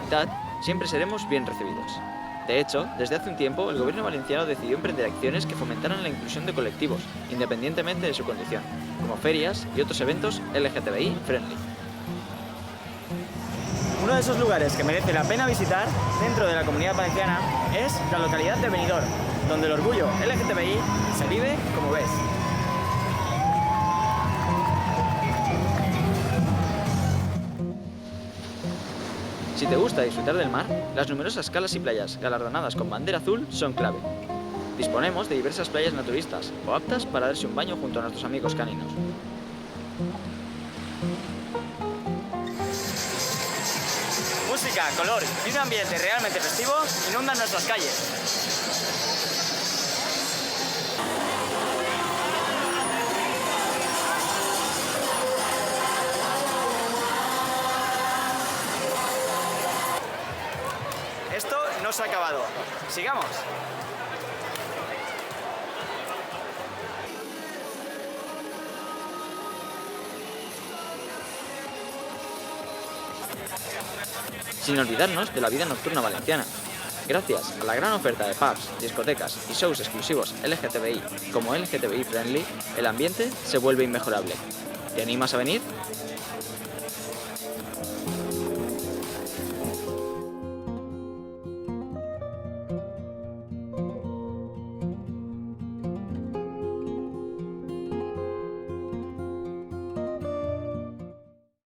comunidad, siempre seremos bien recibidos. De hecho, desde hace un tiempo, el gobierno valenciano decidió emprender acciones que fomentaran la inclusión de colectivos, independientemente de su condición, como ferias y otros eventos LGTBI friendly. Uno de esos lugares que merece la pena visitar dentro de la Comunidad Valenciana es la localidad de Benidorm, donde el orgullo LGTBI se vive como ves. Si te gusta disfrutar del mar, las numerosas calas y playas galardonadas con bandera azul son clave. Disponemos de diversas playas naturistas o aptas para darse un baño junto a nuestros amigos caninos. Música, color y un ambiente realmente festivo inundan nuestras calles. Esto no se ha acabado. ¡Sigamos! Sin olvidarnos de la vida nocturna valenciana. Gracias a la gran oferta de pubs, discotecas y shows exclusivos LGTBI como LGTBI Friendly, el ambiente se vuelve inmejorable. ¿Te animas a venir?